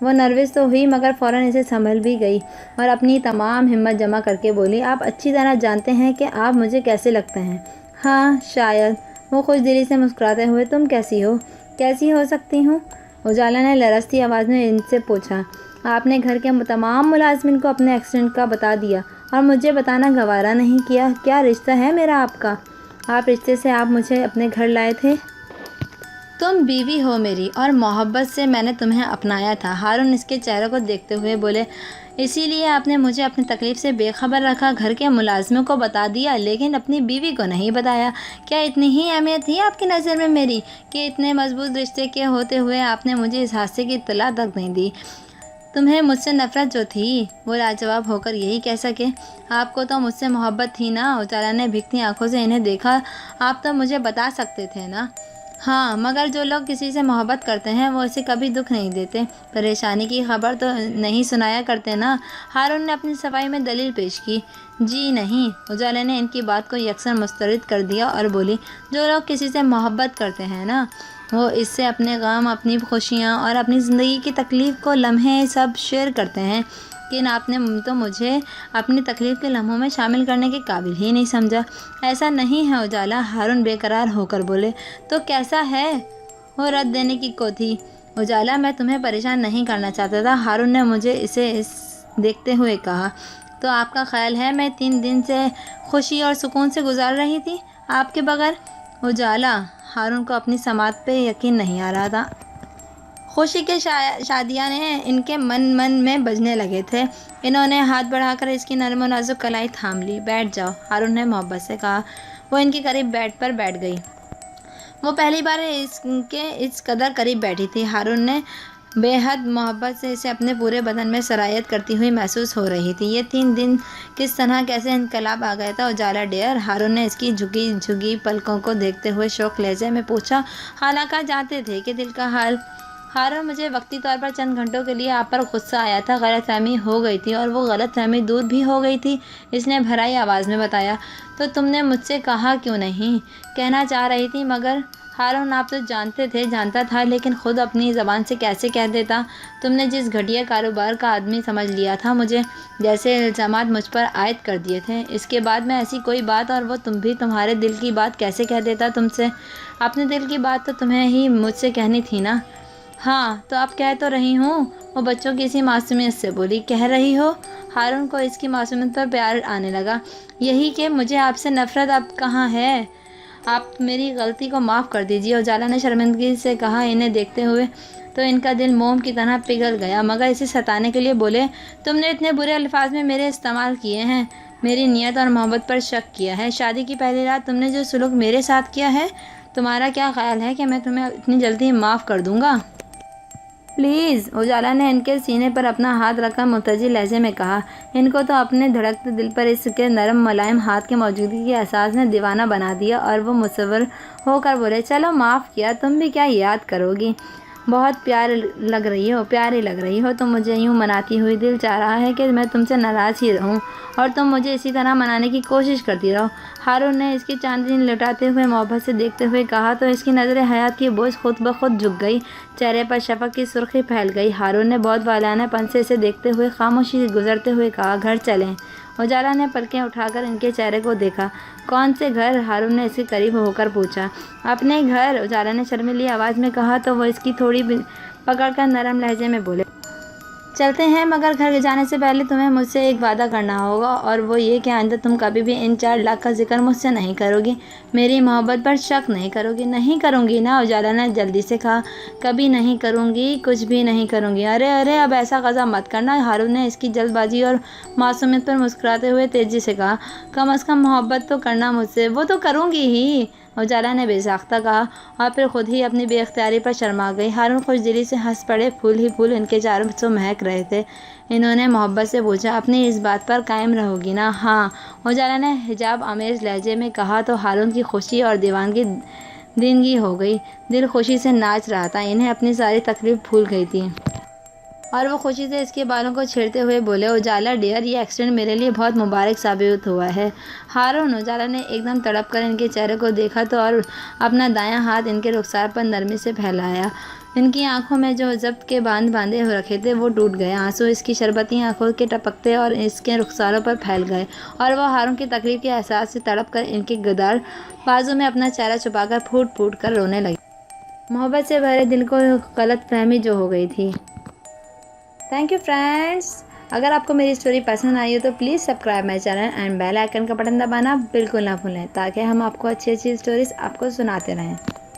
وہ نروس تو ہوئی مگر فوراً اسے سنبھل بھی گئی اور اپنی تمام ہمت جمع کر کے بولی، آپ اچھی طرح جانتے ہیں کہ آپ مجھے کیسے لگتے ہیں۔ ہاں شاید، وہ خوش دلی سے مسکراتے ہوئے، تم کیسی ہو؟ کیسی ہو سکتی ہوں؟ اجالا نے لرزتی آواز میں ان سے پوچھا۔ آپ نے گھر کے تمام ملازمین کو اپنے ایکسیڈنٹ کا بتا دیا اور مجھے بتانا گوارا نہیں کیا۔ کیا رشتہ ہے میرا آپ کا؟ آپ رشتے سے آپ مجھے اپنے گھر لائے تھے۔ تم بیوی ہو میری اور محبت سے میں نے تمہیں اپنایا تھا۔ ہارون اس کے چہرے کو دیکھتے ہوئے بولے، اسی لیے آپ نے مجھے اپنی تکلیف سے بے خبر رکھا، گھر کے ملازموں کو بتا دیا لیکن اپنی بیوی کو نہیں بتایا۔ کیا اتنی ہی اہمیت تھی آپ کی نظر میں میری کہ اتنے مضبوط رشتے کے ہوتے ہوئے آپ نے مجھے اس حادثے کی اطلاع تک نہیں دی؟ تمہیں مجھ سے نفرت جو تھی وہ لاجواب ہو کر یہی کہہ سکے۔ آپ کو تو مجھ سے محبت تھی نا؟ اجالا نے بھیگتی آنکھوں سے انہیں دیکھا۔ آپ تو مجھے بتا سکتے تھے نا؟ ہاں، مگر جو لوگ کسی سے محبت کرتے ہیں وہ اسے کبھی دکھ نہیں دیتے، پریشانی کی خبر تو نہیں سنایا کرتے نا۔ ہارون نے اپنی صفائی میں دلیل پیش کی۔ جی نہیں، اجالا نے ان کی بات کو یکسر مسترد کر دیا اور بولی، جو لوگ کسی سے محبت کرتے ہیں نا وہ اس سے اپنے غم، اپنی خوشیاں اور اپنی زندگی کی تکلیف کو لمحے سب شیئر کرتے ہیں، لیکن آپ نے تو مجھے اپنی تکلیف کے لمحوں میں شامل کرنے کے قابل ہی نہیں سمجھا۔ ایسا نہیں ہے اجالا، ہارون بے قرار ہو کر بولے۔ تو کیسا ہے؟ وہ رد دینے کی کو تھی۔ اجالا، میں تمہیں پریشان نہیں کرنا چاہتا تھا، ہارون نے مجھے اسے دیکھتے ہوئے کہا۔ تو آپ کا خیال ہے میں 3 دن سے خوشی اور سکون سے گزار رہی تھی آپ کے بغیر؟ اجالا، ہارون کو اپنی سماعت پہ یقین نہیں آ رہا تھا۔ خوشی کے شادیاں نے ان کے من میں بجنے لگے تھے۔ انہوں نے ہاتھ بڑھا کر اس کی نرم و نازک کلائی تھام لی۔ بیٹھ جاؤ، ہارون نے محبت سے کہا۔ وہ ان کے قریب بیڈ پر بیٹھ گئی۔ وہ پہلی بار اس قدر قریب بیٹھی تھی۔ ہارون نے بے حد محبت سے اسے اپنے پورے بدن میں سرایت کرتی ہوئی محسوس ہو رہی تھی۔ یہ 3 دن کس طرح کیسے انقلاب آ گیا تھا اجالا ڈیئر؟ ہارون نے اس کی جھکی پلکوں کو دیکھتے ہوئے شوق لہجے میں پوچھا۔ حالانکہ جانتے تھے کہ دل کا حال۔ ہارون، مجھے وقتی طور پر چند گھنٹوں کے لیے آپ پر غصہ آیا تھا، غلط فہمی ہو گئی تھی اور وہ غلط فہمی دور بھی ہو گئی تھی، اس نے بھرائی آواز میں بتایا۔ تو تم نے مجھ سے کہا کیوں نہیں؟ کہنا چاہ رہی تھی مگر ہارون آپ تو جانتے تھے، جانتا تھا لیکن خود اپنی زبان سے کیسے کہہ دیتا؟ تم نے جس گھٹیا کاروبار کا آدمی سمجھ لیا تھا مجھے، جیسے الزامات مجھ پر عائد کر دیے تھے، اس کے بعد میں ایسی کوئی بات، اور وہ تم بھی تمہارے دل کی بات کیسے کہہ دیتا تم سے؟ اپنے دل کی بات تو تمہیں ہی مجھ سے کہنی تھی نا؟ ہاں تو اب کہہ تو رہی ہوں، وہ بچوں کی اسی معصومیت سے بولی۔ کہہ رہی ہو؟ ہارون کو اس کی معصومیت پر پیار آنے لگا۔ یہی کہ مجھے آپ سے نفرت اب کہاں ہے؟ آپ میری غلطی کو معاف کر دیجیے، اجالا نے شرمندگی سے کہا۔ انہیں دیکھتے ہوئے تو ان کا دل موم کی طرح پگھل گیا، مگر اسے ستانے کے لیے بولے، تم نے اتنے برے الفاظ میں میرے استعمال کیے ہیں، میری نیت اور محبت پر شک کیا ہے۔ شادی کی پہلی رات تم نے جو سلوک میرے ساتھ کیا ہے، تمہارا کیا خیال ہے کہ میں تمہیں اتنی جلدی معاف کر دوں گا؟ پلیز، اجالا نے ان کے سینے پر اپنا ہاتھ رکھ کر متجر لہجے میں کہا۔ ان کو تو اپنے دھڑکتے دل پر اس کے نرم ملائم ہاتھ کی موجودگی کے احساس نے دیوانہ بنا دیا اور وہ مصور ہو کر بولے، چلو معاف کیا، تم بھی کیا یاد کرو گی؟ بہت پیاری لگ رہی ہو تم مجھے یوں مناتی ہوئی، دل چاہ رہا ہے کہ میں تم سے ناراض ہی رہوں اور تم مجھے اسی طرح منانے کی کوشش کرتی رہو۔ ہارون نے اس کی چاندنی لٹاتے ہوئے محبت سے دیکھتے ہوئے کہا تو اس کی نظر حیات کی بوجھ خود بخود جھک گئی، چہرے پر شفق کی سرخی پھیل گئی۔ ہارون نے بہت والہانہ پن سے اسے دیکھتے ہوئے خاموشی سے گزرتے ہوئے کہا، گھر چلیں۔ اجالا نے پلکیں اٹھا کر ان کے چہرے کو دیکھا۔ کون سے گھر؟ ہارون نے اس کے قریب ہو کر پوچھا۔ اپنے گھر، اجالا نے شرمیلی آواز میں کہا تو وہ اس کی تھوڑی پکڑ کر نرم لہجے میں بولے، چلتے ہیں، مگر گھر جانے سے پہلے تمہیں مجھ سے ایک وعدہ کرنا ہوگا اور وہ یہ کہ آئندہ تم کبھی بھی ان 4 لاکھ کا ذکر مجھ سے نہیں کرو گی، میری محبت پر شک نہیں کرو گی۔ نہیں کروں گی نا، اجالا نے جلدی سے کہا، کبھی نہیں کروں گی، کچھ بھی نہیں کروں گی۔ ارے اب ایسا غصہ مت کرنا، ہارون نے اس کی جلد بازی اور معصومیت پر مسکراتے ہوئے تیزی سے کہا، کم از کم محبت تو کرنا مجھ سے۔ وہ تو کروں گی ہی، اجالا نے بے ساختہ کہا اور پھر خود ہی اپنی بے اختیاری پر شرما گئی۔ ہارون خوش دلی سے ہنس پڑے، پھول ہی پھول ان کے چاروں سے مہک رہے تھے۔ انہوں نے محبت سے پوچھا، اپنی اس بات پر قائم رہو گی نا؟ ہاں، اجالا نے حجاب آمیز لہجے میں کہا تو ہارون کی خوشی اور دیوانگی دینگی ہو گئی، دل خوشی سے ناچ رہا تھا، انہیں اپنی ساری تکلیف بھول گئی تھی اور وہ خوشی سے اس کے بالوں کو چھیڑتے ہوئے بولے، اجالا ڈیئر، یہ ایکسیڈنٹ میرے لیے بہت مبارک ثابت ہوا ہے۔ ہارون، اجالا نے ایک دم تڑپ کر ان کے چہرے کو دیکھا تو اور اپنا دایاں ہاتھ ان کے رخسار پر نرمی سے پھیلایا۔ ان کی آنکھوں میں جو ضبط کے باندھ باندھے ہو رکھے تھے وہ ٹوٹ گئے، آنسو اس کی شربتی آنکھوں کے ٹپکتے اور اس کے رخساروں پر پھیل گئے، اور وہ ہارون کی تقریر کے احساس سے تڑپ کر ان کے گداڑ بازو میں اپنا چہرہ چھپا کر پھوٹ پھوٹ کر رونے لگی، محبت سے بھرے دل کو غلط فہمی جو ہو گئی تھی۔ تھینک یو فرینڈس، اگر آپ کو میری اسٹوری پسند آئی ہو تو please subscribe my channel and bell icon کا بٹن دبانا بالکل نہ بھولیں، تاکہ ہم آپ کو اچھی اچھی اسٹوریز آپ کو سناتے رہیں۔